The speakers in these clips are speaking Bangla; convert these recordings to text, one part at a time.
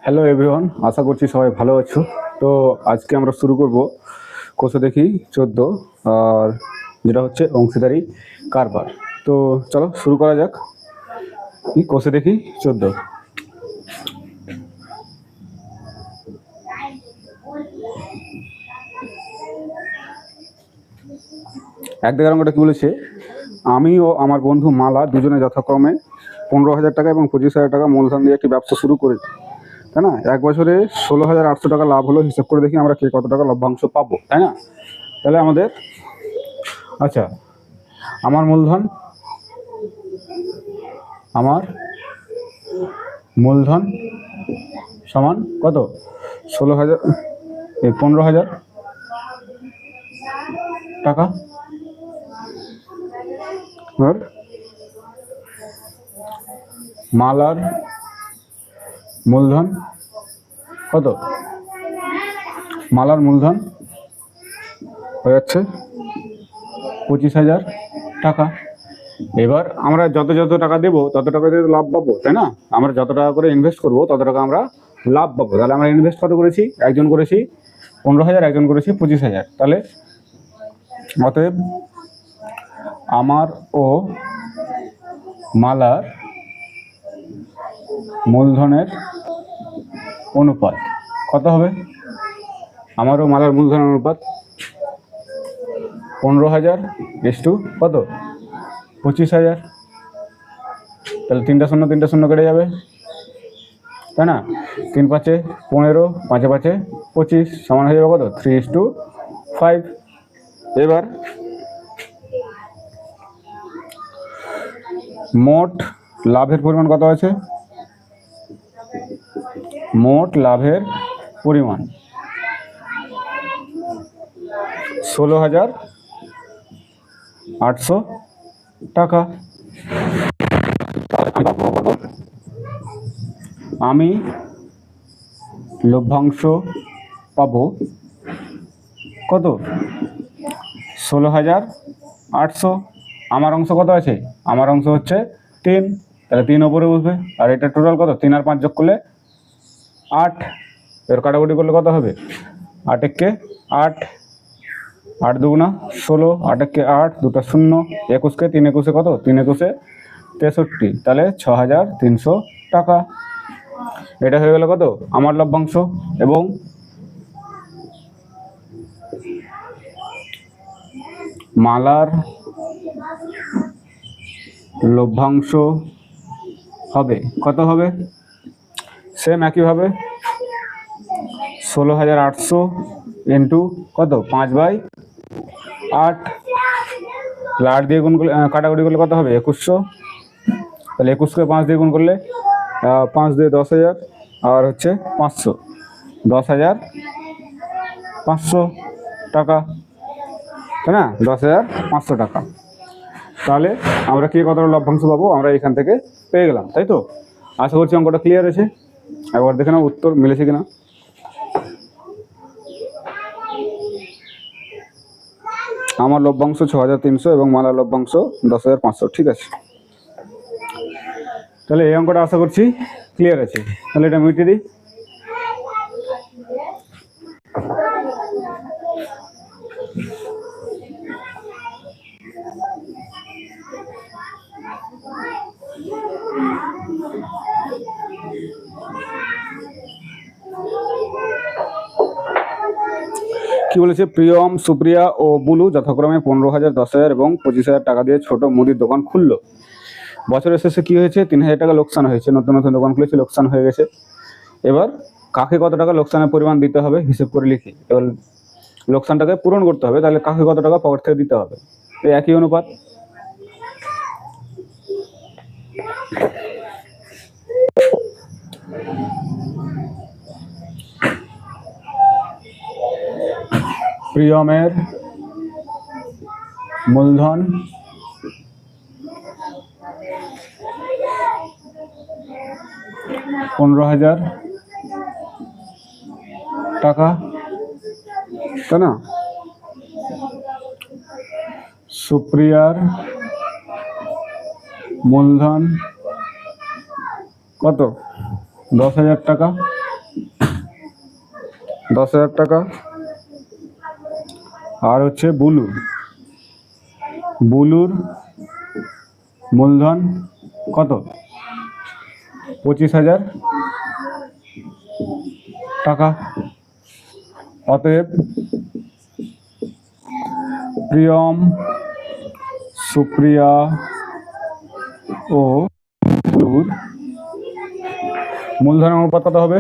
হ্যালো এভরিওয়ান, আশা করছি সবাই ভালো আছো। তো আজকে আমরা শুরু করব কোষে দেখি 14 আর যেটা হচ্ছে অংশীদারি কারবার। তো চলো শুরু করা যাক। কোষে দেখি 14। এক দিকের অঙ্কটা কি বলেছে, আমি ও আমার বন্ধু মালা দুজনে যথাক্রমে 15,000 টাকা এবং 25,000 টাকা মূলধন দিয়ে একটি ব্যবসা শুরু করেছি, তাই না? এক বছরে 16,800 টাকা লাভ হলো। হিসাব করে দেখি আমরা কে কত টাকা লভ্যাংশ পাবো, তাই না? তাহলে আমাদের আচ্ছা, আমার মূলধন সমান কত? 16,000 15,000 টাকা। আর মালার মূলধন কত? মালার মূলধন হয়ে যাচ্ছে 25,000 টাকা। এবার আমরা যত যত টাকা দেবো তত টাকা দিয়ে লাভ পাবো, তাই না? আমরা যত টাকা করে ইনভেস্ট করবো তত টাকা আমরা লাভ পাবো। তাহলে আমরা ইনভেস্ট কত করেছি? একজন করেছি 15,000, একজন করেছি 25,000। তাহলে অতএব আমার ও মালার মূলধনের অনুপাত কত হবে? আমার ও মালার মূলধনের অনুপাত 15,000 ইস্টু কত? 25,000। তাহলে 3টা শূন্য কেটে যাবে, তাই না? 3 5 15, 5 5 25 সমান হয়ে যাবে কত? 3:5। এবার মোট লাভের পরিমাণ কত আছে? মোট লাভের পরিমাণ 16,800 টাকা। আমি লভ্যাংশ পাবো কত? 16,800। আমার অংশ কত আছে? আমার অংশ হচ্ছে 3, তাহলে 3 ওপরে বসবে। আর এটা টোটাল কত? 3 আর 5 যোগ করলে 8। এর কাটাকুটি করলে কত হবে? 8 একে 8, 8 দুগুণা 16, 8 একে 8, 2টা 0, 21কে 3 21 কত? 3 21 63, তাহলে 6,300 টাকা। এটা হয়ে গেল কত? আমার লভ্যাংশ। এবং মালার লভ্যাংশ হবে কত? হবে সেম একইভাবে 16,800 ইন্টু কত? 5/8। 8 দিয়ে গুণ করলে কাটাকুটি করলে কত হবে? 2100। তাহলে 21কে 5 দিয়ে গুণ করলে 5 দিয়ে 10,000 আর হচ্ছে 500, 10,500 টাকা, তাই না? 10,500 টাকা। তাহলে আমরা কি কতটা লভ্যাংশ পাবো আমরা এখান থেকে পেয়ে গেলাম, তাই তো? আশা করছি অঙ্কটা ক্লিয়ার আছে। একবার দেখে নাও উত্তর মিলেছে কিনা। আমার লভ্যাংশ 6,300 এবং মালার লভ্যাংশ 10,500। ঠিক আছে, তাহলে এই অঙ্কটা আশা করছি ক্লিয়ার আছে। তাহলে এটা মিটিয়ে দিই। কি বলেছে? প্রিয়ম, সুপ্রিয়া ও বুলু যথাক্রমে 15,000, 10,000 এবং 25,000 টাকা দিয়ে ছোট মুদির দোকান খুললো। বছরের শেষে কি হয়েছে? 3,000 টাকা লোকসান হয়েছে। নতুন নতুন দোকান খুলেছে, লোকসান হয়ে গেছে। এবার কাকে কত টাকা লোকসানের পরিমাণ দিতে হবে হিসেব করে লিখি। এবার লোকসানটাকে পূরণ করতে হবে, তাহলে কাকে কত টাকা পকেট থেকে দিতে হবে। এই একই অনুপাত। প্রিয়মের মূলধন 15,000 টাকা, তাই না? সুপ্রিয়ার মূলধন কত? 10,000 টাকা। 10,000 টাকা। আর হচ্ছে বুলু, বুলুর মূলধন কত? 25,000 টাকা। অতএব প্রিয়ম, সুপ্রিয়া ও বুলুর মূলধনের অনুপাত কত হবে?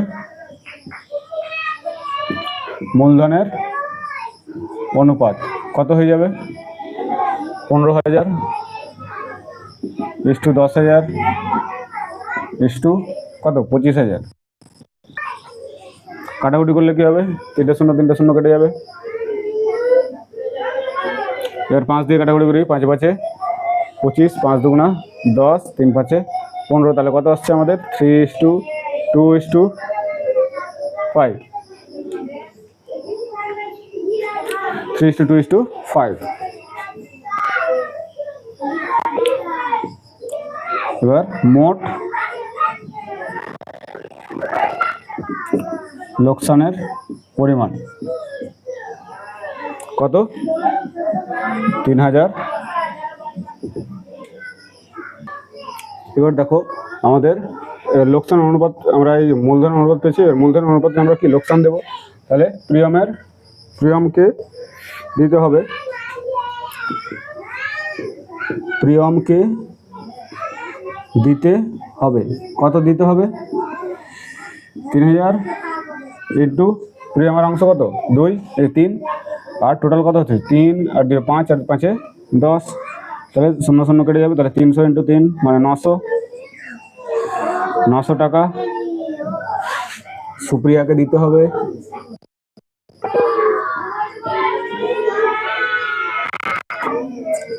মূলধনের অনুপাত কত হয়ে যাবে? 15,000 ইস টু 10,000 ইস টু কত? 25,000। কাটাকুটি করলে কি হবে? 3টে শূন্য কেটে যাবে। এবার 5 দিয়ে কাটাকুটি করি। 5 5 25, 5 2 10, 3 5 15। তাহলে কত আসছে আমাদের? 3:2:5। 3:2:5। এবার মোট লোকসানের পরিমাণ কত? 3,000। এবার দেখো আমাদের লোকসান অনুপাত, আমরা এই মূলধন অনুপাত পেয়েছি। মূলধন অনুপাতে আমরা কি লোকসান দেব? তাহলে প্রিয়মকে দিতে হবে, কত দিতে হবে? 3,000 ইন্টু প্রিয়মের অংশ কত? 2, 3। আর টোটাল কত হচ্ছে? 3 আর 5 আর 5 10। তাহলে 0 কেটে যাবে। তাহলে 300 ইন্টু 3 মানে 900 টাকা সুপ্রিয়াকে দিতে হবে।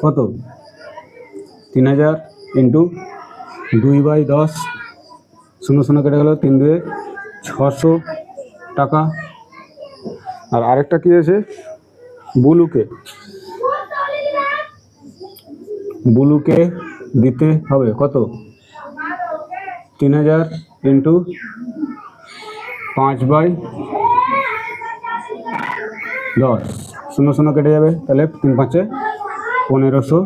কত? 3,000 ইন্টু 2/10, 0 কেটে গেল, 3 2 600 টাকা। আর আরেকটা কি আছে? বুলুকে দিতে হবে কত? 3,000 ইন্টু 5/10, 0 কেটে যাবে। তাহলে 3 5 1500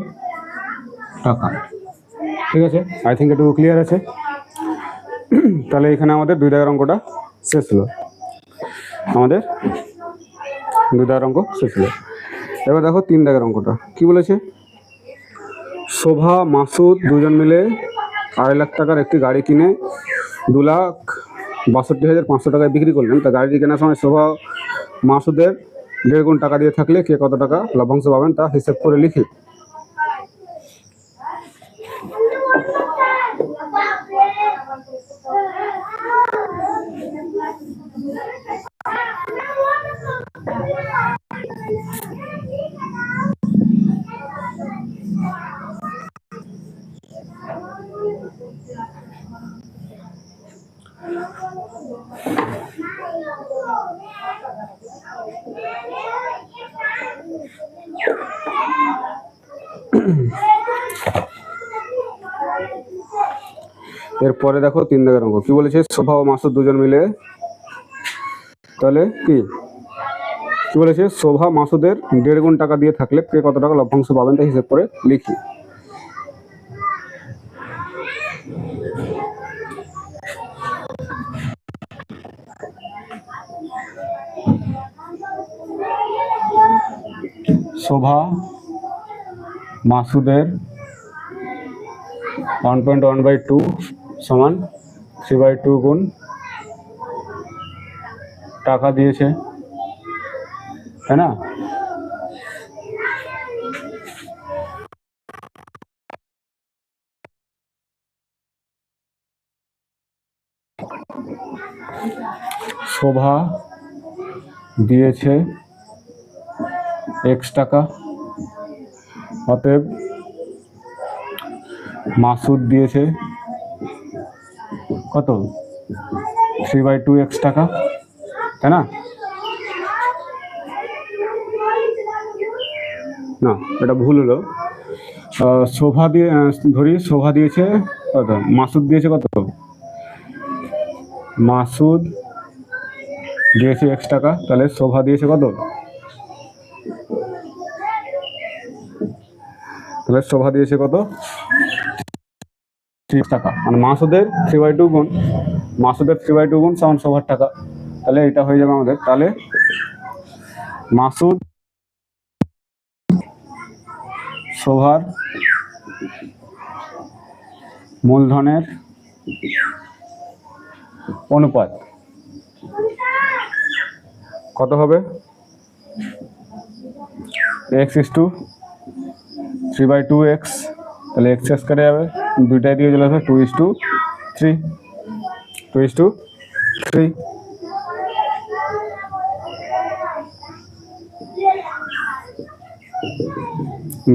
টাকা। ঠিক আছে, আই থিঙ্ক এটুকু ক্লিয়ার আছে। তাহলে এখানে আমাদের 2 দাগের অঙ্কটা শেষ হলো। এবার দেখো 3 দাগের অঙ্কটা কি বলেছে? শোভা মাসুদ দুজন মিলে 2.5 লাখ টাকার একটি গাড়ি কিনে 2,62,500 টাকায় বিক্রি করলেন। তা গাড়িটি কেনার সময় শোভা মাসুদের 1.5 গুণ টাকা দিয়ে থাকলে কে কত টাকা লভ্যাংশ পাবেন তা হিসেব করে লিখি। এরপরে দেখো 3 দাগের অঙ্ক কি বলেছে? শোভা ও মাসুদ দুজন মিলে, তাহলে কি বলেছে? শোভা মাসুদের 1.5 গুণ টাকা দিয়ে থাকলে কে কত টাকা লভ্যাংশ পাবেন তা হিসেব করে লিখি। শোভা মাসুদের 1.1/2 সমান 3/2 গুণ টাকা দিয়েছে, তাই না? শোভা দিয়েছে x টাকা, অতএব মাসুদ দিয়েছে কত? 3/2x টাকা, তাই না? না, এটা ভুল হলো। শোভা দিয়ে ধরি, শোভা দিয়েছে কত? মাসুদ দিয়েছে কত? মাসুদ দিয়েছি x টাকা, তাহলে শোভা দিয়েছে কত? তাহলে শোভা দিয়েছে কত? 30 টাকা। মানে মাসুদের 3/2 গুণ, মাসুদের 3/2 গুণ সমান শোভার টাকা। তাহলে এটা হয়ে যাবে আমাদের। তাহলে মাসুদ শোভার মূলধনের অনুপাত কত হবে? x/3/2x, তাহলে x কেটে যাবে, দুইটাই দিয়ে চলে আসবে 2:3, 2:3।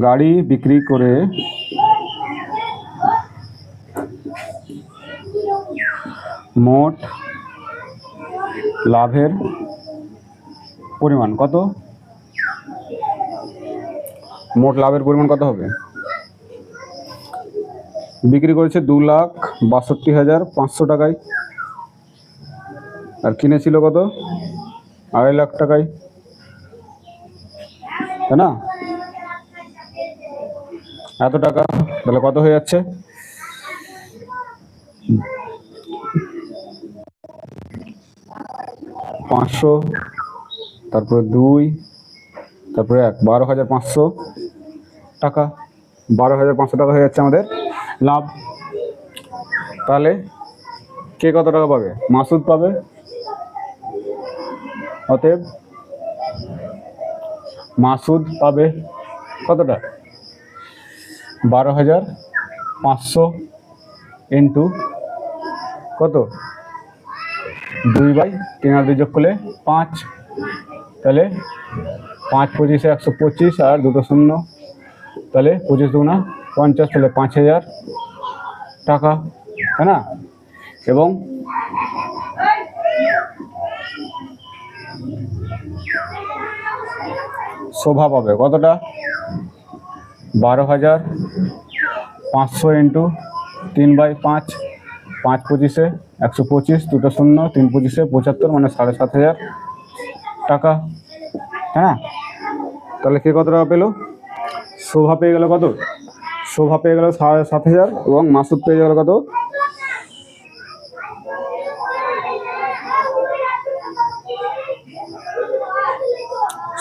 গাড়ি বিক্রি করে মোট লাভের পরিমাণ কত? মোট লাভের পরিমাণ কত হবে? বিক্রি করেছে 2,62,500 টাকায়, আর কিনেছিল কত? 2.5 লাখ টাকায়, তাই না? এত টাকা। তাহলে কত হয়ে যাচ্ছে? 500, তারপরে 2, তারপরে 1, 12,500 টাকা। 12,500 টাকা হয়ে যাচ্ছে আমাদের লাভ। তাহলে কে কত টাকা পাবে? মাসুদ পাবে। অতএব মাসুদ পাবে কতটা? 12,500 ইন্টু কত? 2/3 আর 2 যোগ করলে 5, তাহলে 5 25 125 আর 2 শূন্য, তাহলে 25 2 50, তাহলে 5,000 টাকা, তাই না? এবং শোভা পাবে কতটা? 12,500 ইন্টু 3/5, 5 25 125, 2 শূন্য, 3 25 75, মানে 7,500 টাকা, হ্যাঁ। তাহলে কে কত টাকা পেলো? শোভা পেয়ে গেল কত? শোভা পেয়ে গেল 7,500, এবং মাসুদ পেয়ে গেল কত?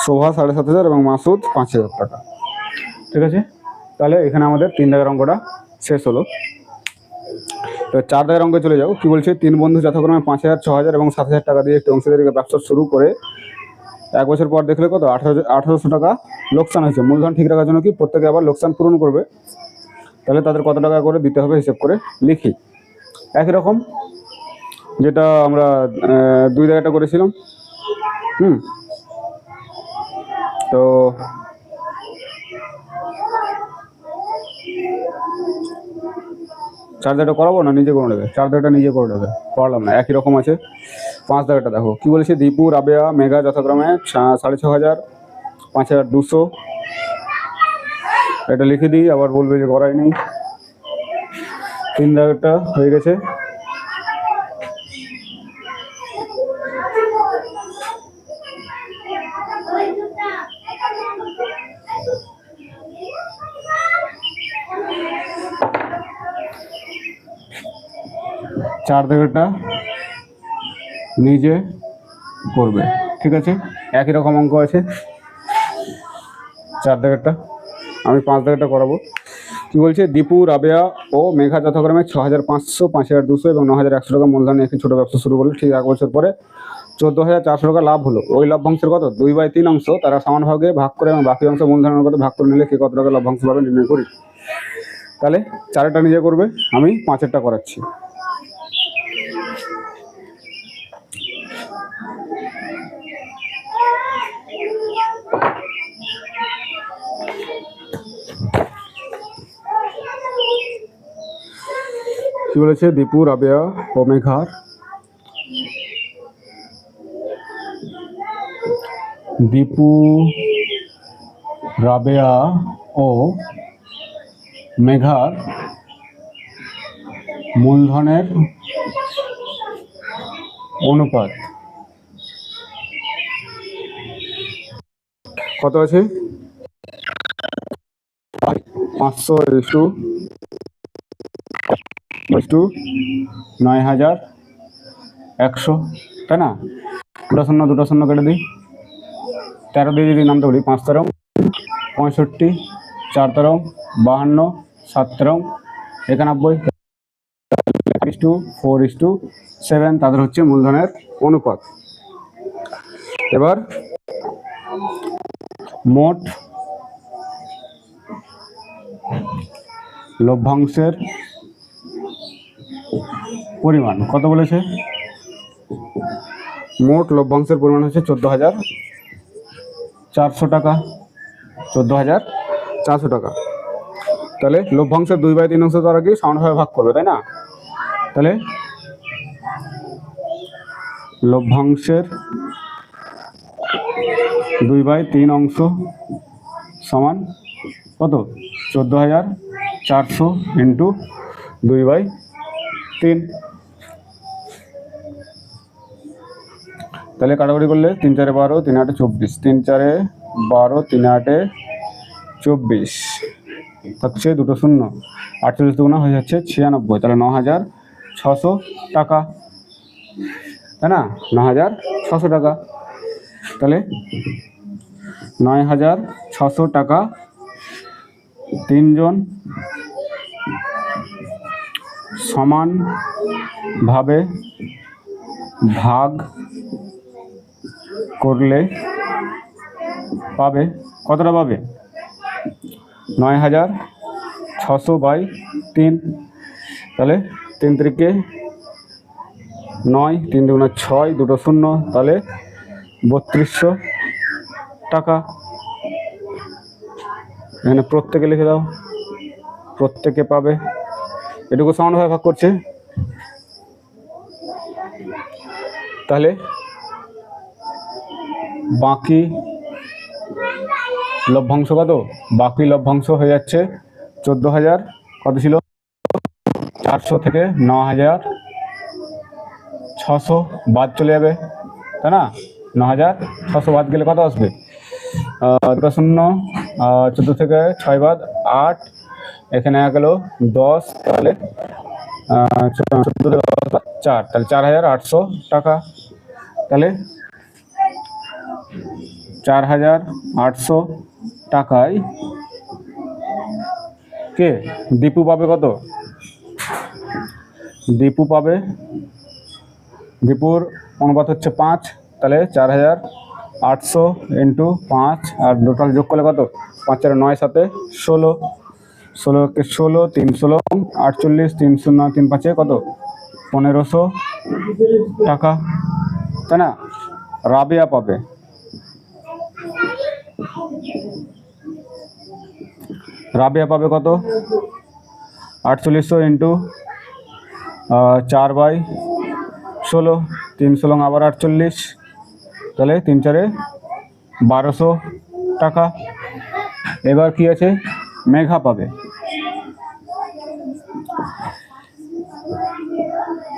শোভা 7,500 এবং মাসুদ 5,000 টাকা। ঠিক আছে, তাহলে এখানে আমাদের 3 দাগের অঙ্কটা শেষ হলো। তো 4 দাগের অঙ্কে চলে যাও। কি বলছে? 3 বন্ধু যথাক্রমে 5,000, 6,000 এবং 7,000 টাকা দিয়ে একটি অংশীদারিকে ব্যবসা শুরু করে 1 বছর পর দেখলে কত? 1,800 টাকা লোকসান হয়েছে। মূলধন ঠিক রাখার জন্য কি প্রত্যেকে আবার লোকসান পূরণ করবে? তাহলে তাদের কত টাকা করে দিতে হবে হিসেব করে লিখি। একই রকম যেটা আমরা 2 জায়গাটা করেছিলাম। তো 4 জায়গাটা করাবো না নিজে করে নেবে? 4 জায়গাটা নিজে করে নেবে, করালাম না। একই রকম আছে। 5 জায়গাটা দেখো কি বলেছে? দীপু, রাবেয়া, মেঘা যথাক্রমে 6,500, 5,200। এটা লিখে দিই, আবার বলবে যে করাইনি। 3 জায়গাটা হয়ে গেছে। চার জায়গাটা নিজে করবে, ঠিক আছে? একই রকম অঙ্ক আছে। 4 জায়গাটা আমি 5 জায়গাটা করাবো। কি বলছে? দীপু, রাবেয়া ও মেঘা যথাক্রমে 6,500, 5,200 এবং 9,100 টাকা মূলধনে একটি ছোট ব্যবসা শুরু করলো। ঠিক 1 বছর পরে 14,400 টাকা লাভ হলো। ওই লভ্যাংশের কত? 2/3 অংশ তারা সমান ভাগে ভাগ করে এবং বাকি অংশ মূলধনের কত ভাগ করে নিলে কে কত টাকা লভ্যাংশ পাবে নির্ণয় করি। তাহলে 4টা নিজে করবে, আমি 5এরটা করাচ্ছি। কি বলেছে? দীপু, রাবেয়া ও মেঘার দীপু, রাবেয়া ও মেঘার মূলধনের অনুপাত কত আছে 500 ইস্টু 9100, তাই না? দুটো শূন্য কেটে দিই, 13 দিয়ে যদি নামতে বলি, 5 তেরং 65, 4 তেরং 52, 7 তেরং 91, 4:7 তাদের হচ্ছে মূলধনের অনুপাত। এবার মোট লভ্যাংশের পরিমাণ কত বলেছে? মোট লভ্যাংশের পরিমাণ হচ্ছে 14,400 টাকা। 14,400 টাকা। তাহলে লভ্যাংশের 2/3 তারা কি সমানভাবে ভাগ করবে, তাই না? তাহলে লভ্যাংশের 2/3 অংশ সমান কত? 14,400 ইন্টু 2/3। তাহলে কাটাকুটি করলে 3 4 12, 3 8 24, 3 4 12, 3 8 24 হচ্ছে দুটো শূন্য, 48 দুগুণা হয়ে যাচ্ছে 96, তাহলে 9,600 টাকা, তাই না? 9,600 টাকা। তাহলে 9,600 টাকা 3 জন সমানভাবে ভাগ করলে পাবে কতটা? পাবে 9,600/3। তাহলে 3 3 9, 3 2 6, দুটো শূন্য, তাহলে 3200 টাকা। এখানে প্রত্যেকে লিখে দাও, প্রত্যেকে পাবে। এটুকু সমানভাবে ভাগ করছে। তাহলে বাকি লভ্যাংশ কত? বাকি লভ্যাংশ হয়ে যাচ্ছে 14,000, কত ছিল? 400 থেকে 9,600 বাদ চলে যাবে, তাই না? 9,600 বাদ গেলে কত আসবে? দুটো শূন্য, 14 থেকে 6 বাদ 8, এখানে গেল 10, তাহলে 14 4, তাহলে 4,800 টাকা। তাহলে 4,800 টাকায় কে দীপু পাবে কত? দীপু পাবে, দীপুর অনুপাত হচ্ছে 5, তাহলে 4,800 ইন্টু 5, আর টোটাল যোগ করলে কত? 5 4 9 7 16, 16 কে 16, 3 16 48, 3 0 3 5 কত? 1,500 টাকা, তাই না? রাবেয়া পাবে, রাবেয়া পাবে কত? 4800 ইন্টু 4/16, 3 16 আবার 48, তাহলে 3 4 1200 টাকা। এবার কি আছে? মেঘা পাবে,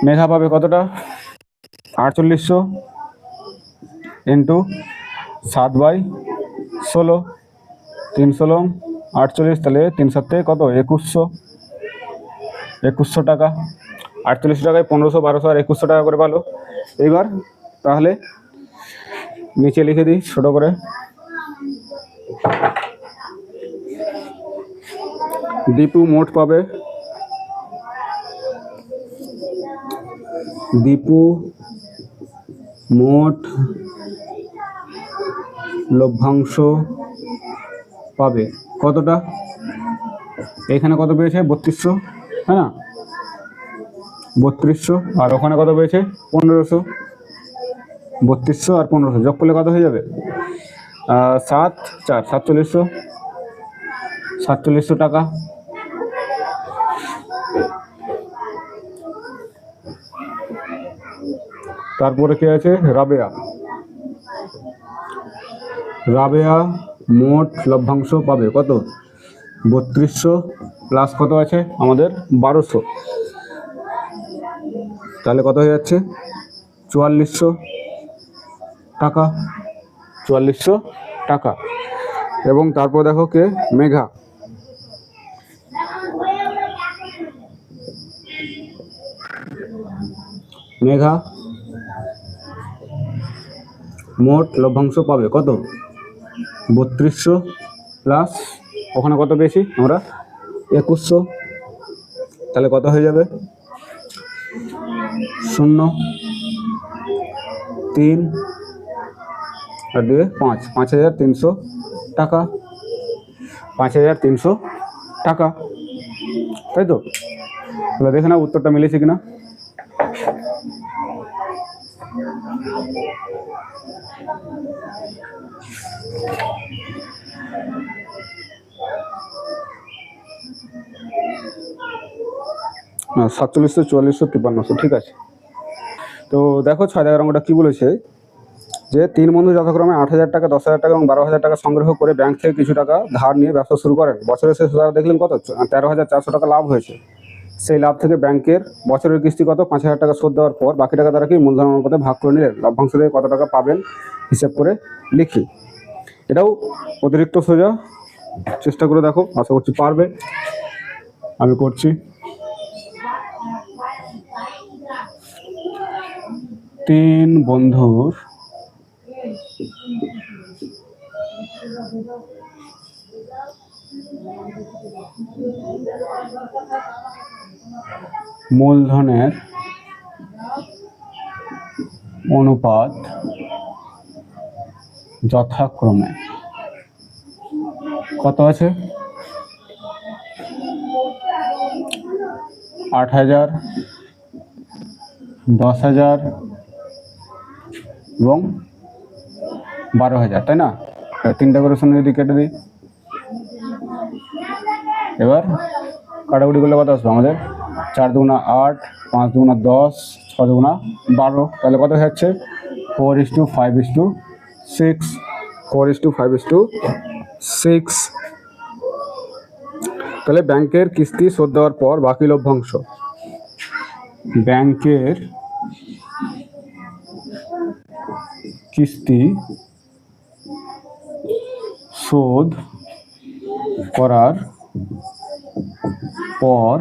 মেঘা পাবে কতটা? 4800 ইন্টু 7/16, 3 16 48, তাহলে 3 7 কত? 2100 টাকা। 48 টাকায় 1500, 1200 আর 2100 টাকা করে পালো। এবার তাহলে নিচে লিখে দিই ছোট করে, দীপু মোট পাবে, দীপু মোট লভ্যাংশ পাবে কতটা? এখানে কত পেয়েছে? 3200, তাই না? 3200, আর ওখানে কত পেয়েছে? 1500। 3200 আর 1500 যোগ করলে কত হয়ে যাবে? 7 4 4700, 4700 টাকা। তারপরে কে আছে? রাবেয়া। রাবেয়া মোট লভ্যাংশ পাবে কত? 3200 প্লাস কত আছে আমাদের? 1200, তাহলে কত হয়ে যাচ্ছে? 4400 টাকা। 4400 টাকা। এবং তারপর দেখো কে, মেঘা। মেঘা মোট লভ্যাংশ পাবে কত, 3200 প্লাস ওখানে কত বেশি আমরা 2100, তাহলে কত হয়ে যাবে 0 3 আর 2 5, 5300 টাকা, 5300 টাকা, তাই তো? তাহলে দেখে না উত্তরটা মিলেছে কিনা। না, 4700 4400 5300, ঠিক আছে। তো দেখো 6 দাগের অঙ্কটা কি বলেছে, যে 3 বন্ধু যথাক্রমে 8000 টাকা, 10,000 টাকা এবং 12,000 টাকা সংগ্রহ করে ব্যাংক থেকে কিছু টাকা ধার নিয়ে ব্যবসা শুরু করেন। বছরের শেষে তারা দেখলেন কত, 13,400 টাকা লাভ হয়েছে। সেই লাভ থেকে ব্যাংকের বছরের কিস্তি কত, 5,000 টাকা শোধ দেওয়ার পর বাকি টাকা তারা কি মূলধন অনুপাতে ভাগ করে নিলেন। লভ্যাংশ থেকে কত টাকা পাবেন হিসাব করে লিখি। এটাও অতিরিক্ত সোজা, চেষ্টা করে দেখো, আশা করছি পারবে। আমি করছি। 3 বন্ধুর মূলধনের অনুপাত যথাক্রমে কত আছে, 8,000, 10,000 এবং 12,000, তাই না? 3টা করে শূন্য যদি কেটে দিই, এবার কাটাকুটি করলে কত আসবে আমাদের, 4 দুগুণা 8, 5 দুগুণা 10, 6 দুগুণা 12, তাহলে কত হয়ে যাচ্ছে 4:5:6, 4:5:6। তাহলে ব্যাংকের কিস্তি শোধ দেওয়ার পর বাকি লভ্যাংশ, ব্যাংকের কিস্তি শোধ করার পর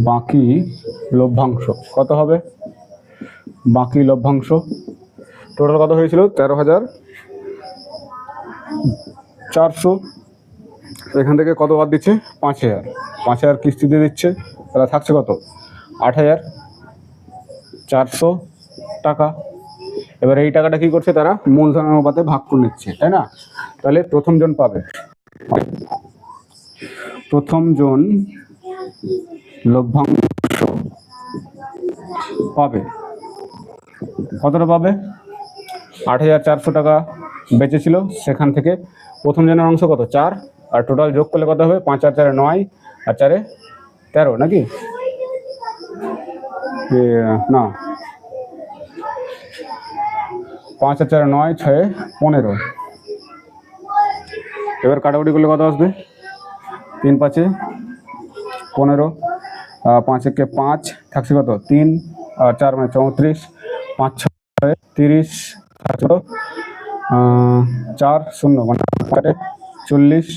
বাকি লভ্যাংশ কত হবে, বাকি লভ্যাংশ টোটাল কত হয়েছিল 13,400, এখান থেকে কত বাদ দিচ্ছে 5,000, 5,000 কিস্তি দিয়ে দিচ্ছে, তাহলে থাকছে কত 8,400 টাকা। এবার এই টাকাটা কি করছে, তারা মূলধন অনুপাতে ভাগ করে নিচ্ছে, তাই না? তাহলে প্রথম জন পাবে, প্রথম জন লভ্যাংশ পাবে কতটা পাবে, 8,400 টাকা বেঁচেছিল, সেখান থেকে প্রথম জনের অংশ কত 4, আর টোটাল যোগ করলে কত হবে 5 আর 4 9 আর 4 13, নাকি না 5 আর 4 9, 6 15। এবার কাটাকুটি করলে কত আসবে, 3 5 15, 5 1 5 থাকছে কত 3 আর 4 মানে 34, 5 6 30, 4 0 মানে 40,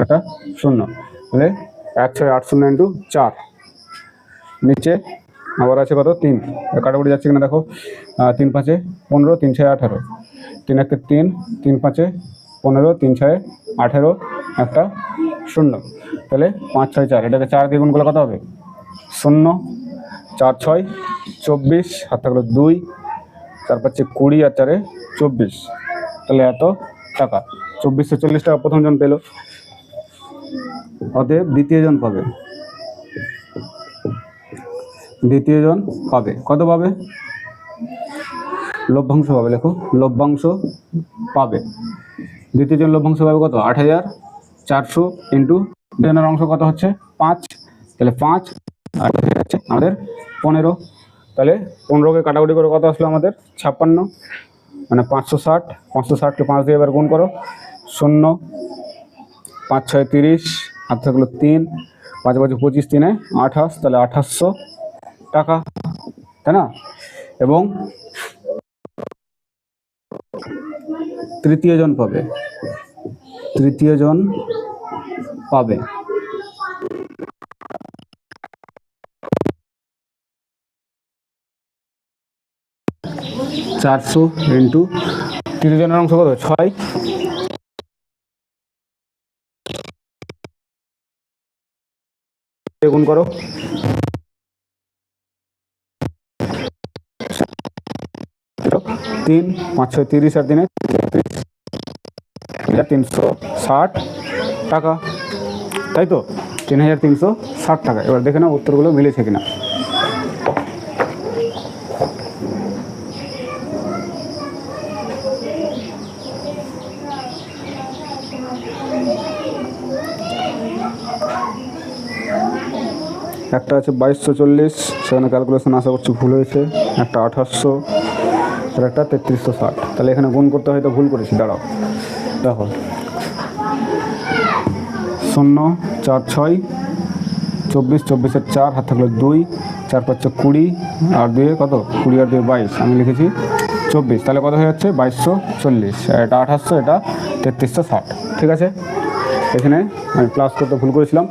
8 0, তাহলে 1680 ইন্টু 4, নিচে আবার আছে কত 3, কাটাকুটি যাচ্ছে কিনা দেখো, 3 5 15, 3 6 18, 3 1 3, 3 5 15, 3 6 18, একটা 0, তাহলে 5 6 4, এটাকে 4 দিয়ে গুণ করলে কত হবে 0, 4 6 24, হাত থাকলো 2, 4 5 20 আর 4 24, তাহলে এত টাকা 2440 টাকা প্রথম জন পেল। অতএব দ্বিতীয় জন পাবে, দ্বিতীয় জন পাবে কত পাবে, লভ্যাংশ পাবে, লেখো লভ্যাংশ পাবে, দ্বিতীয় জন লভ্যাংশ পাবে কত 8,400 ইন্টু জনের অংশ কত হচ্ছে 5, তাহলে 5 আর হচ্ছে আমাদের 15, তাহলে 15কে কাটাকুটি করে কত আসলো আমাদের 56, মানে 560, 560কে 5 দিয়ে এবার গুণ করো, 0 5 6 30, হাত থাকলো 3, 5 5 25, 3 28, তাহলে 2800 টাকা, তাই না? এবং তৃতীয় জন পাবে, তৃতীয় জন পাবে 400 ইন্টু তৃতীয় জনের অংশ কত 6, গুণ করো 3 5 6 30 আর 360 টাকা, তাই তো 3360 টাকা। এবার দেখে নাও উত্তরগুলো মিলেছে কিনা। একটা আছে 2240, সেখানে ক্যালকুলেশন আশা করছি ভুল হয়েছে। একটা 2800 আর একটা 3360। তাহলে এখানে গুণ করতে হয়তো ভুল করেছি, দাঁড়াও দেখো 0 4 6 24, 24 4 হাত থাকলো 2, 4 5 20 আর 2 কত 20 আর 2 22, আমি লিখেছি 24। তাহলে কত হয়ে যাচ্ছে 2240, আর এটা 2800, এটা 3360। ঠিক আছে, এখানে আমি প্লাস করতে ভুল করেছিলাম।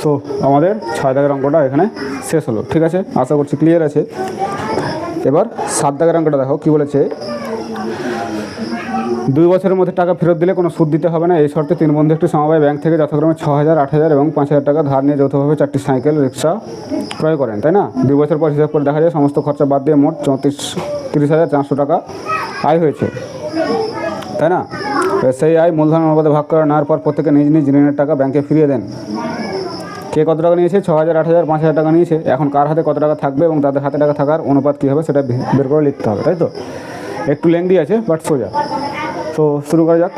সো আমাদের 6 দাগের অঙ্কটা এখানে শেষ হলো। ঠিক আছে, আশা করছি ক্লিয়ার আছে। এবার 7 দাগের অঙ্কটা দেখো কি বলেছে। 2 বছরের মধ্যে টাকা ফেরত দিলে কোনো সুদ দিতে হবে না, এই শর্তে 3 বন্ধু একটি সমবায় ব্যাংক থেকে যথাক্রমে 6000, 8000 এবং 5000 টাকা ধার নিয়ে যৌথভাবে 4টি সাইকেল রিক্সা ক্রয় করেন, তাই না? 2 বছর পর হিসাব করে দেখা যায় সমস্ত খরচা বাদ দিয়ে মোট 30,400 টাকা আয় হয়েছে, তাই না? সেই আয় মূলধন অনুপাতে ভাগ করে নেওয়ার পর প্রত্যেকে নিজ নিজ ঋণের টাকা ব্যাংকে ফিরিয়ে দেন। কে কত টাকা নিয়েছে? 6000, 8000, 5000 টাকা নিয়েছে। এখন কার হাতে কত টাকা থাকবে এবং তাদের হাতে টাকা থাকার অনুপাত কী হবে সেটা বের করে লিখতে হবে, তাই তো? একটু লেংদি আছে বাট সোজা। তো শুরু করা যাক।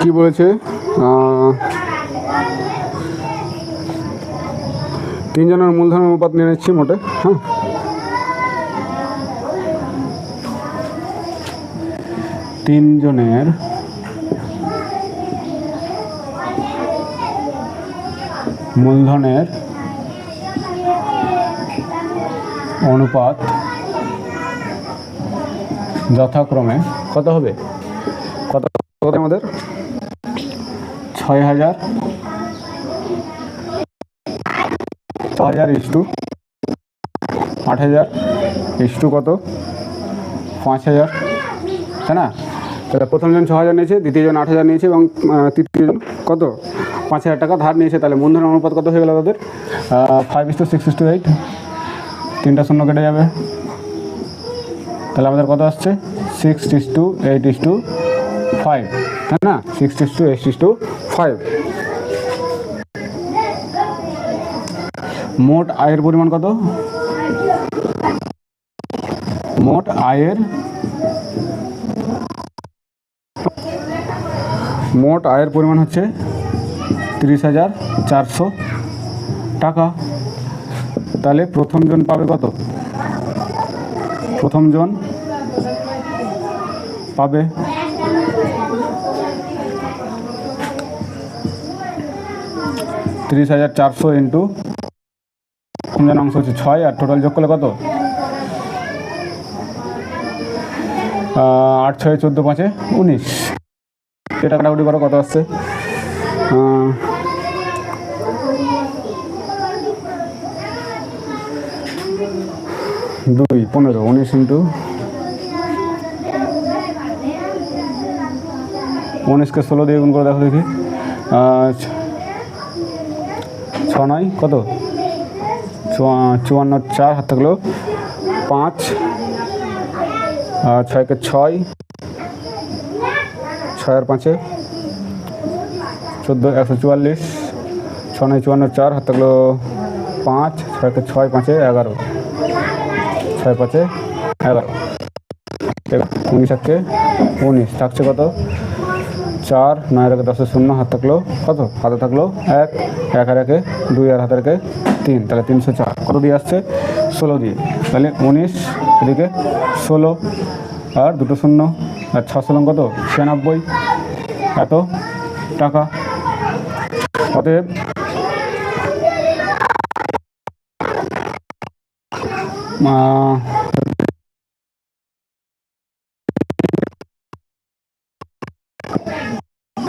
কি বলেছে? 3 জনের মূলধন অনুপাত নিয়ে নিচ্ছি মোটে। হ্যাঁ, 3 জনের মূলধনের অনুপাত যথাক্রমে কত হবে? কত আমাদের 6000 ইস্টু 8000 ইস্টু কত 5000, তাই না? তাহলে প্রথম জন 6000 নিয়েছে, দ্বিতীয় জন 8000 নিয়েছে এবং তৃতীয় জন কত 5000 টাকা ধার নিয়েছে। তাহলে মূলধনের অনুপাত কত হয়ে গেল তাদের? 5:6:8, 3টা শূন্য কেটে যাবে। তাহলে আমাদের কত আসছে? 6:8:5, তাই না? 6:8:5। মোট আয়ের পরিমাণ কত? মোট আয়ের পরিমাণ হচ্ছে 30,400 টাকা। তাহলে প্রথম জন পাবে কত? প্রথম জন পাবে 30,400 ইন্টু প্রথম জন অংশ হচ্ছে 6, আর টোটাল যোগ করলে কত? 8 6 14 5 19। এটা কাটাকুটি করো, কত আসছে? 2 15, 19 ইন্টু 19কে 16 দিয়ে গুণ করে দেখো দেখি। 6 9 কত? 54, 4 হাত থাকলো 5, 6কে 6, 6 আর 5 14, 144, 6 9 54, 4 হাত থাকলো 5, 6কে 6, 5 11, 6 5 11, 19 থাকছে 19, থাকছে কত 4, 9 আর 10 0, হাত থাকলো কত? হাতে থাকলো 1, 1 আর 1 2 আর হাতে 3, তাহলে 304। কত দিয়ে আসছে? 16 দিয়ে। তাহলে 19, এদিকে 16 আর 2 শূন্য আর 6 16 কত? 96, এত টাকা। অতএব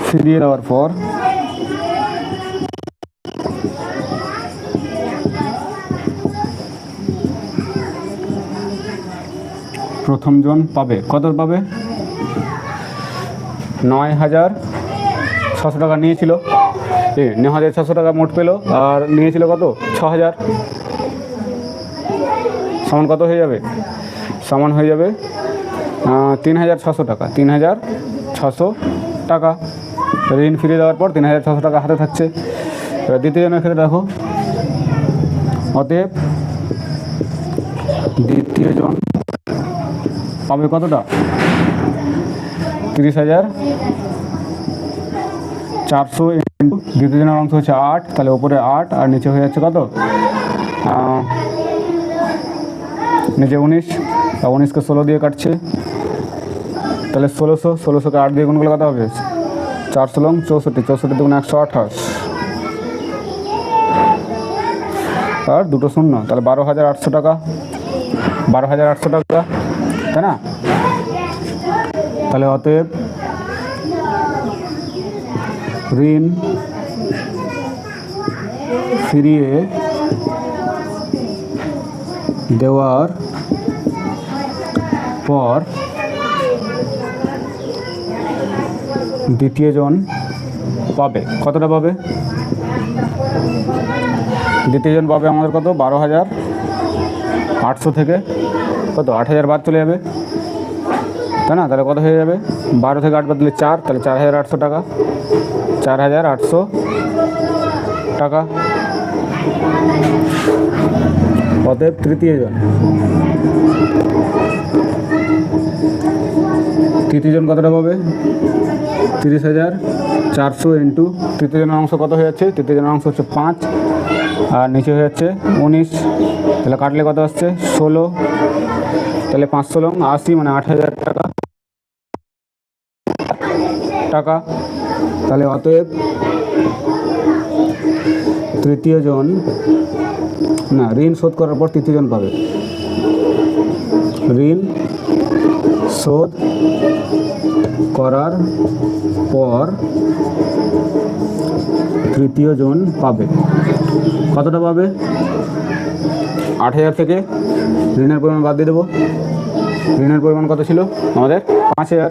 ফিরিয়ে দেওয়ার পর প্রথম জন পাবে কত? পাবে 9,600 টাকা নিয়েছিল, 9,600 টাকা মোট পেলো, আর নিয়েছিল কত? 6,000। সমান কত হয়ে যাবে? সমান হয়ে যাবে 3,600 টাকা। 3,600 টাকা ঋণ ফিরিয়ে দেওয়ার পর 3,600 টাকা হাতে থাকছে। এবার দ্বিতীয় জনের ক্ষেত্রে দেখো, অতএব দ্বিতীয় জন পাবে কতটা? 30,400 ইন্টু দ্বিতীয় জনের অংশ হচ্ছে 8, তাহলে ওপরে 8 আর নিচে হয়ে যাচ্ছে কত? নিচে 19, 19কে 16 দিয়ে কাটছে, তাহলে 1600, 1600কে 8 দিয়ে গুণ করলে কত হবে? 4 16 64, 64 দুগুণ 128 আর 2 শূন্য, তাহলে 12,800 টাকা। 12,800 টাকা, তাই না? তাহলে অতএব ঋণ ফিরিয়ে দেওয়ার পর দ্বিতীয় জন পাবে কতটা? পাবে দ্বিতীয় জন পাবে আমাদের কত? 12,800 থেকে কত? 8,000 বাদ চলে যাবে, তাই না? তাহলে কত হয়ে যাবে? 12 থেকে 8 বাদ দিলে 4, তাহলে 4,800 টাকা। 4,800 টাকা। অতএব তৃতীয় জন কতটা পাবে? 30,400 ইন্টু তৃতীয় জনের অংশ কত হয়ে যাচ্ছে? তৃতীয় জনের অংশ হচ্ছে 5 আর নিচে হয়ে যাচ্ছে 19, তাহলে কাটলে কত আসছে? 16, তাহলে 5 16 80, মানে 8,000 টাকা। তাহলে অতএব তৃতীয় জন না, ঋণ শোধ করার পর তৃতীয় জন পাবে। ঋণ শোধ করার পর তৃতীয় জন পাবে কতটা? পাবে 8,000 থেকে ঋণের পরিমাণ বাদ দিয়ে দেবো। ঋণের পরিমাণ কত ছিল আমাদের? 5,000।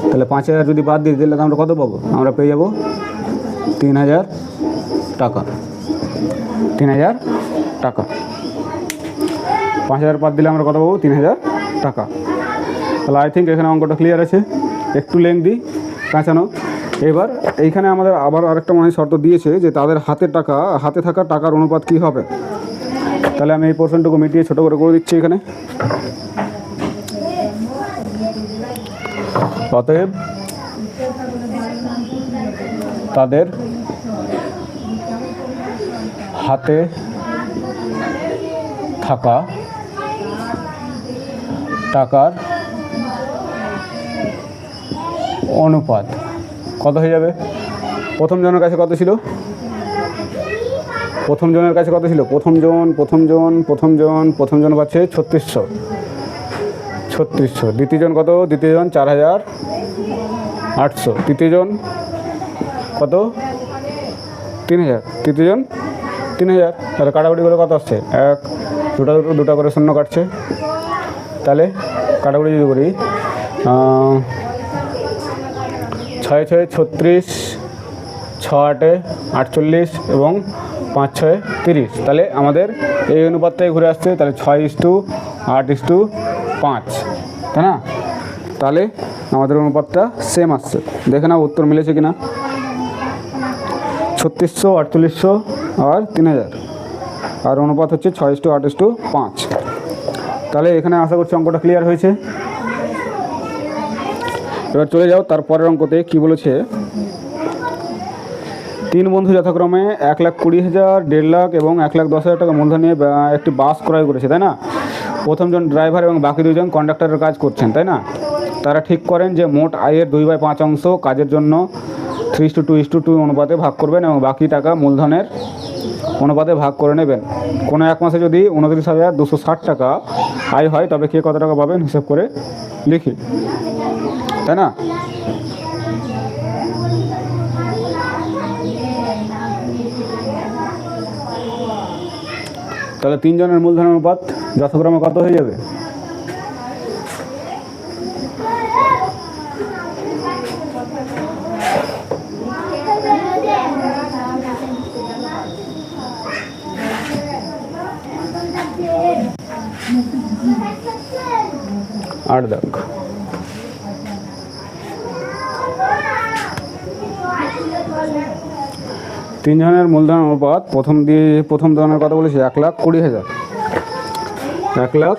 তাহলে 5,000 যদি বাদ দিয়ে দিলে আমরা কত পাবো? আমরা পেয়ে যাব 3,000 টাকা। 3,000 টাকা। 5,000 বাদ দিলে আমরা কত পাবো? 3,000 টাকা। তাহলে আই থিঙ্ক এখানে অঙ্কটা ক্লিয়ার আছে, একটু লেংদি কাঁচানো। এবার এইখানে আমাদের আবার আরেকটা মনে শর্ত দিয়েছে যে তাদের হাতে থাকা টাকার অনুপাত কী হবে। তাহলে আমি এই পোর্শনটুকু মিটিয়ে ছোটো করে দিচ্ছি এখানে। অতএব তাদের হাতে থাকা টাকার অনুপাত কত হয়ে যাবে? প্রথম জনের কাছে কত ছিল? প্রথম জনের কাছে কত ছিল? প্রথম জন পাচ্ছে 3600। দ্বিতীয় জন কত? দ্বিতীয় জন 4,800। তৃতীয় জন কত? 3,000। তৃতীয় জন 3,000। তাহলে কাটাকুটি করে কত আসছে? 1 দুটা করে শূন্য কাটছে। তাহলে কাটাকুটি যদি করি 6 6 36, 6 8 48 এবং 5 6 30। তাহলে আমাদের এই অনুপাতটাই ঘুরে আসছে। তাহলে 6:8:5, তাই না? তাহলে আমাদের অনুপাতটা সেম আসছে। দেখে না উত্তর মিলেছে কিনা। 3600, 4800 আর 3,000, আর অনুপাত হচ্ছে 6:8:5। তাহলে এখানে আশা করছি অঙ্কটা ক্লিয়ার হয়েছে। এবার চলে যাও তারপরের অঙ্কতে কি বলেছে, 3 বন্ধু যথাক্রমে 1,20,000, 1.5 লাখ এবং 1,10,000 টাকা মূলধন নিয়ে একটি বাস ক্রয় করেছে, তাই না? প্রথমজন ড্রাইভার এবং বাকি 2জন কন্ডাক্টরের কাজ করছেন, তাই না? তারা ঠিক করেন যে মোট আয়ের 2/5 অংশ কাজের জন্য 3:2:2 অনুপাতে ভাগ করবেন এবং বাকি টাকা মূলধনের অনুপাতে ভাগ করে নেবেন। কোনো এক মাসে যদি 29,260 টাকা আয় হয় তবে কে কত টাকা পাবেন হিসাব করে লিখি, তাই না? তাহলে 3 জনের মূলধন অনুপাত যথাক্রমে কত হয়ে যাবে? আট দাগ। 3 জনের মূলধন অনুপাত প্রথম ধরনের কথা বলেছি 1,20,000, 1 লাখ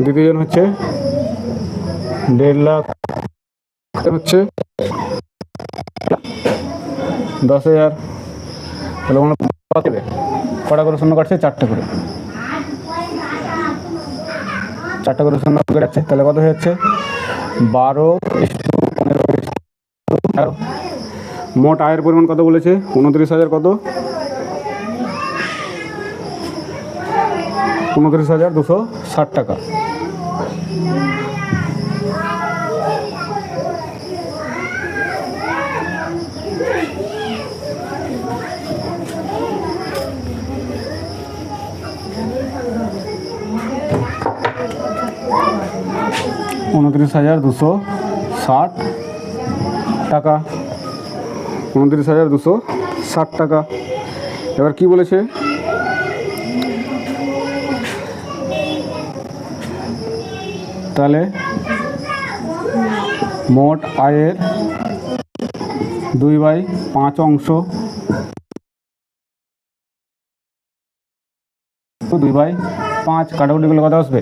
দ্বিতীয় জন হচ্ছে 1.5 লাখ, হচ্ছে 10,000। তাহলে কটা করে শূন্য কাটছে? 4টে করে, 4টে করে শূন্য কাটছে। তাহলে কত হয়ে যাচ্ছে? 12:15। মোট আয়ের পরিমাণ কত বলেছে? 29,000 কত? 29,260 টাকা। টাকা, 29,260 টাকা। এবার কি বলেছে? তাহলে মোট আয়ের 2/5 অংশ, 2/5 কাটাকুটি করলে কত আসবে?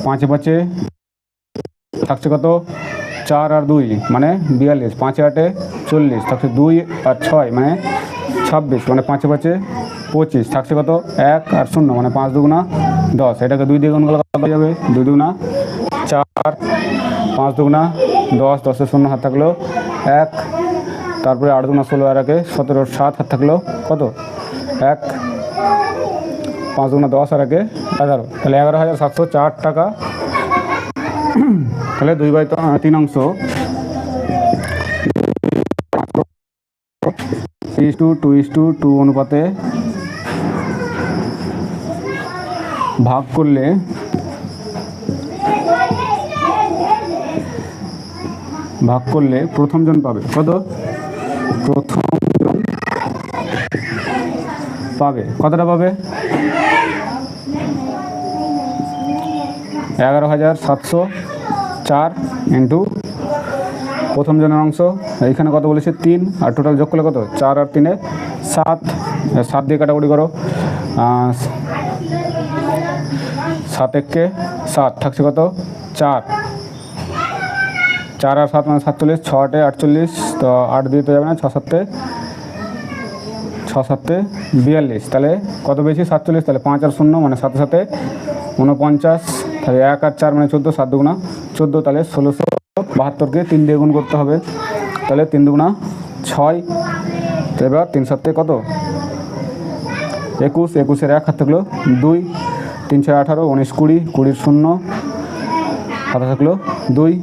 5 5 থাকছে কত? 4 আর 2 মানে 42, 5 8 40, থাকছে 2 আর 6 মানে 26, মানে 5 5 25, থাকছে কত? 1 আর 0 মানে 5 2 10। এটাকে 2 দিয়ে গুণ করলে কত হয়ে যাবে? 2 2 4, 5 2 10, 10-এর 0 হাত থাকলো 1, তারপরে 8 2 16 আর 1 17, 7 হাত থাকলো কত? 1, 5 2 10 আর 1 11, তাহলে 11,704 টাকা। তাহলে 2/3 অংশ 3:2:2 অনুপাতে ভাগ করলে প্রথমজন পাবে কত? প্রথমজন পাবে কতটা পাবে? 11,704 ইন্টু প্রথম জনের অংশ, এইখানে কত বলেছে? 3, আর টোটাল যোগ করলে কত? 4 আর 3 7, 7 দিয়ে কাটাকুটি করো, 7 1 7, থাকছে কত? 4, 4 আর 7 মানে 47, 6 8 48, তো 8 দিয়ে তো যাবে না, 6 7 42, তাহলে কত বেশি? 47, তাহলে 5 আর 0 মানে 7 7 49, তাহলে 1 আর 4 মানে 14, 7 2 14, তাহলে 1672কে 3 দিয়ে গুণ করতে হবে, তাহলে 3 2 6। তো এবার 3 7 কত? 21, 21-এর 1 হাত থাকলো 2, 3 6 18, 19 20, 20-এর 0 হাতে থাকলো 2,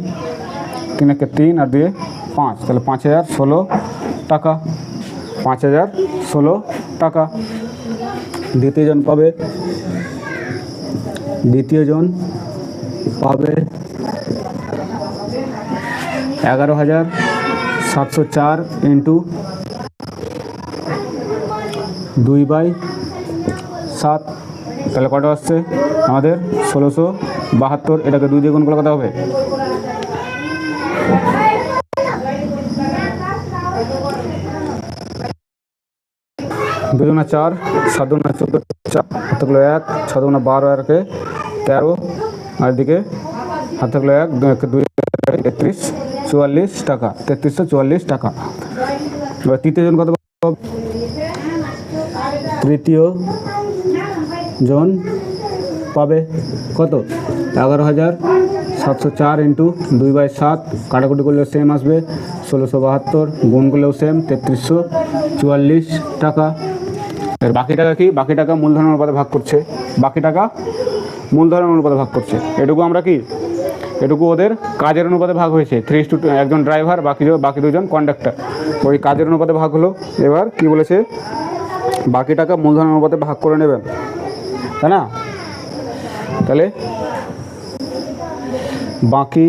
3 1 3 আর 2 5, তাহলে 5,016 টাকা, 5,016 টাকা। দ্বিতীয় জন পাবে 11,704 ইন্টু 2/7, তাহলে কত আসছে আমাদের? 1672। এটাকে 2 দিয়ে গুণ করলে কত হবে? 2 दूना 4, 7 दूना 14, 4 हाथ থাকলো 1, 6 दूना 12 আর কে 13, আর এদিকে হাত থাকলো 1, 2 33 44 টাকা, 3344 টাকা। এবার তৃতীয় জন কত পাবে? তৃতীয় জন পাবে কত? 11,704 ইন্টু 2/7, কাটাকুটি করলেও সেম আসবে 1672, গুণ করলেও সেম 3344 টাকা। এর বাকি টাকা কি? বাকি টাকা মূলধন অনুপাতে ভাগ করছে, বাকি টাকা মূলধন অনুপাতে ভাগ করছে। এটুকু আমরা কি, এটুকু ওদের কাজের অনুপাতে ভাগ হয়েছে, 3:2, একজন ড্রাইভার, বাকি দুজন কন্ডাক্টর, ওই কাজের অনুপাতে ভাগ হলো। এবার কি বলেছে? বাকি টাকা মূলধন অনুপাতে ভাগ করে নেবেন, তাই না? তাহলে বাকি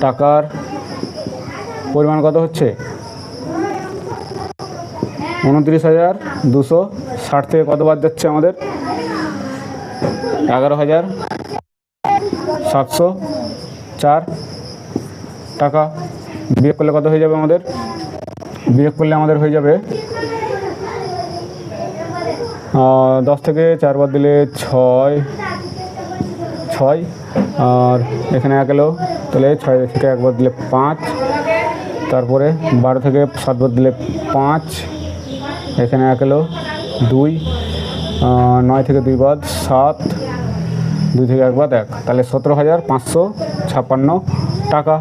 টাকার পরিমাণ কত হচ্ছে? 29,260 থেকে কত বাদ যাচ্ছে আমাদের? 11,704 টাকা। বিয়োগ করলে কত হয়ে যাবে আমাদের? বিয়োগ করলে আমাদের হয়ে যাবে 10 থেকে 4 বাদ দিলে 6, আর এখানে 1 এলো, তাহলে 6 থেকে 1 বাদ দিলে 5, তারপরে 12 থেকে 7 বাদ দিলে 5, এখানে 1 এলো 2, 9 থেকে 2 বাদ 7, 2 থেকে 1 বাদ 1, তাহলে 17,556 টাকা,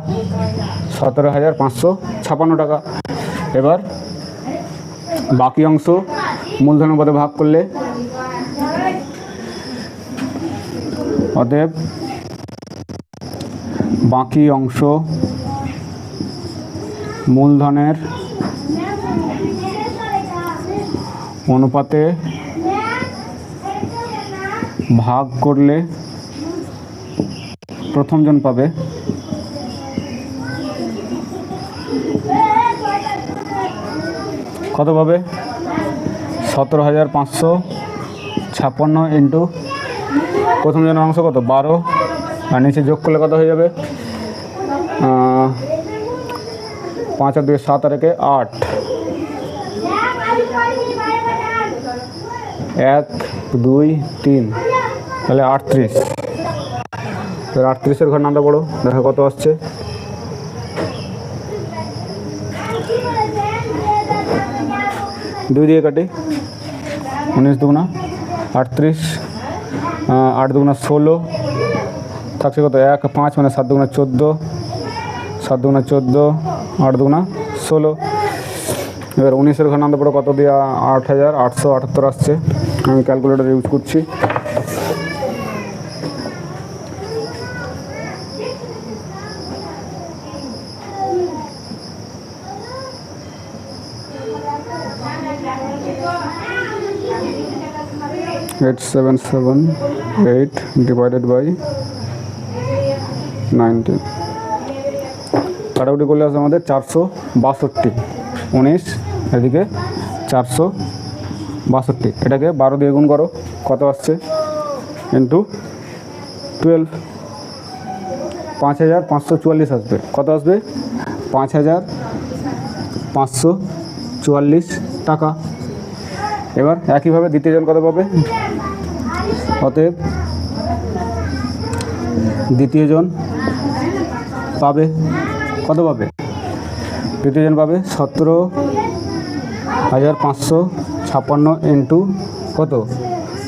17,556 টাকা। এবার বাকি অংশ মূলধন অনুপাতে ভাগ করলে, অতএব বাকি অংশ মূলধনের অনুপাতে ভাগ করলে প্রথমজন পাবে কত পাবে? 17,556 ইন্টু প্রথম জনের অংশ কত? 12, আর নিচে যোগ করলে কত হয়ে যাবে? 5 আর 2 7 আর 1 8, 1 2 3, তাহলে 38। এবার 38-এর ঘর নামটা পড়ো, দেখো কত আসছে। 2 দিয়ে কাটি, 19 দুগুণা 38, 8 দুগুণা 16, থাকছে কত? 1 5, মানে 7 দুগুণা 14, 7 দুগুণা 14, 8 দুগুণা 16। এবার 19-এর ঘর নামটা পড়ো, কত দিয়ে? 8,878 আসছে। আমি ক্যালকুলেটর ইউজ করছি। Eight 778 divided by 19, কাটাকুটি করলে আসবে আমাদের 462, 19 এদিকে 462, এটাকে 12 দিয়ে গুণ করো, কত আসছে? ইন্টু 12, 5,544 আসবে। কত আসবে? 5,544 টাকা। এবার একইভাবে দ্বিতীয়জন কত পাবে? অতএব দ্বিতীয়জন পাবে কত পাবে? দ্বিতীয়জন পাবে 17,556 ইন্টু কত?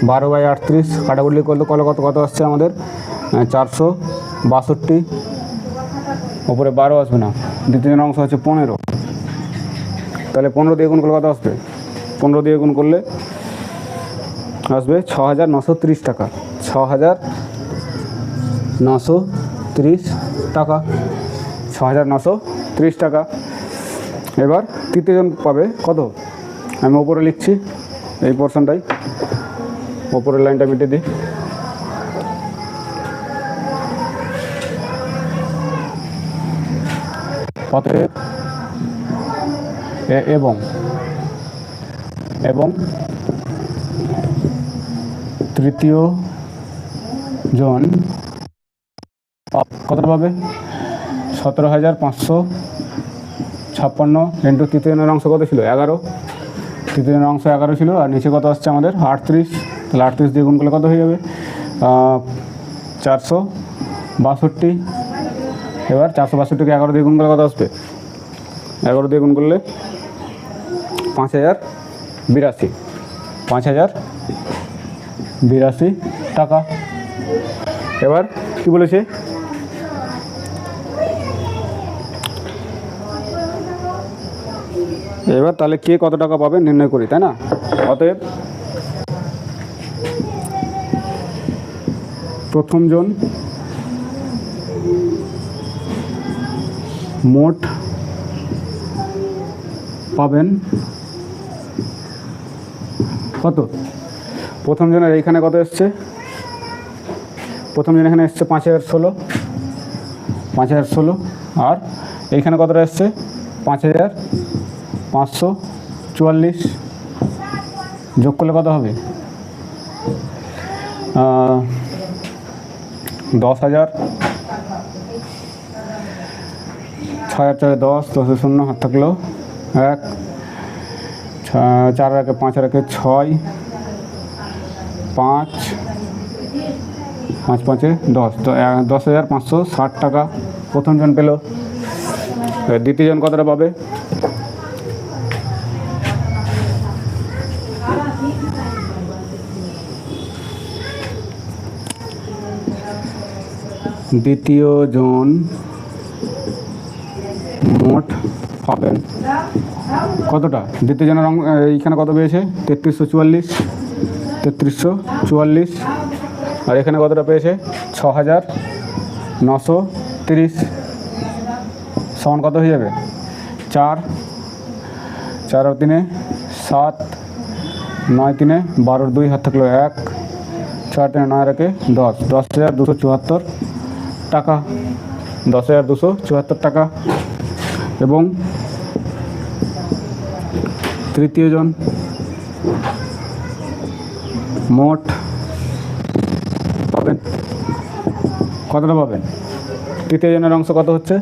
12/38, কাটাকুটি করলে কত আসছে আমাদের? 462, ওপরে 12 আসবে না, দ্বিতীয়জন অংশ হচ্ছে 15, তাহলে 15 দিয়ে গুণ করলে কত আসবে? 15 দিয়ে গুণ করলে আসবে 6,930 টাকা, 6,930 টাকা, 6,930 টাকা। এবার তৃতীয়জন পাবে কত? আমি ওপরে লিখছি, এই পোর্শনটাই, ওপরের লাইনটা মিটে দিই। অতএব এবং তৃতীয় জন কত পাবে? 17,556 56 ইন্টু তৃতীয় জনের অংশ কত ছিল 11, তৃতীয় জনের অংশ 11 ছিল, আর নিচে কত আসছে আমাদের 38, তাহলে 38 দিয়ে গুণ করলে কত হয়ে যাবে 462। এবার 462কে 11 দিয়ে গুণ করলে কত আসবে, 11 দিয়ে গুণ করলে 5082, 5082 টাকা। এবার কি বলেছে, এবার তাহলে কে কত টাকা পাবে নির্ণয় করি, তাই না? অতএব প্রথম জন মোট পাবেন কত, প্রথম জনের এইখানে কত এসছে, প্রথম জন এখানে এসছে 5016, আর এইখানে কতটা এসছে 5544, যোগ করলে কত হবে 10,000, 6 আর 4 10, 10 শূন্য হাত থাকলো 1, 4 রাখে 5 রাখে 6, 5 5 5 10, তো 10,560 টাকা প্রথম জন পেল। দ্বিতীয় জন কতটা পাবে, দ্বিতীয় জন মোট পাবেন কতটা, দ্বিতীয় জনের এইখানে কত পেয়েছে 3344, আর এখানে কতটা পেয়েছে 6930, সমান কত হয়ে যাবে 4, 4 আর 3 7, 9 3 12 2 হাত থাকলো 1, 4 3 9 রাখে 10, 10,274 টাকা, 10,274 টাকা। এবং তৃতীয় জন মোট পাবেন কতটা পাবেন, তৃতীয় জনের অংশ কত হচ্ছে,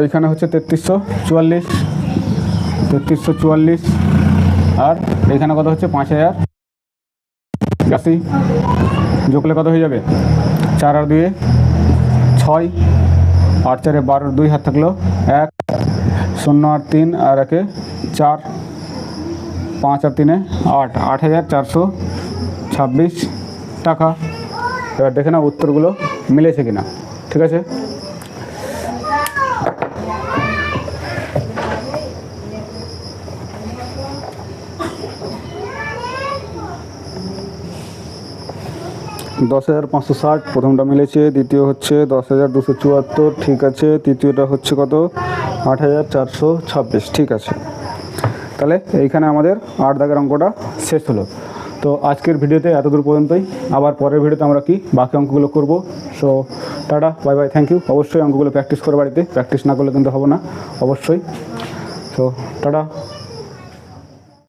এইখানে হচ্ছে 3344, আর এইখানে কত হচ্ছে 5082, যোগলে কত হয়ে যাবে 4 আর 2 6, 8 4 12 2 হাত থাকলো 1, 0 আর 3 আর 1 4, 5 আর 3 8, 8426 টাকা। এবার দেখে নাও উত্তরগুলো মিলেছে কিনা, ঠিক আছে? $10,560 প্রথমটা মিলেছে, দ্বিতীয় হচ্ছে 10,274, ঠিক আছে, তৃতীয়টা হচ্ছে কত 8,426, ঠিক আছে। তাহলে এইখানে আমাদের 8 দাগের অঙ্কটা শেষ হলো। তো আজকের ভিডিওতে এতদূর পর্যন্তই, আবার পরের ভিডিওতে আমরা কি বাকি অঙ্কগুলো করব। So tata, bye bye, thank you. অবশ্যই অঙ্কগুলো প্র্যাকটিস করে বাড়িতে, প্র্যাকটিস না করলে কিন্তু হবে না অবশ্যই। So tata.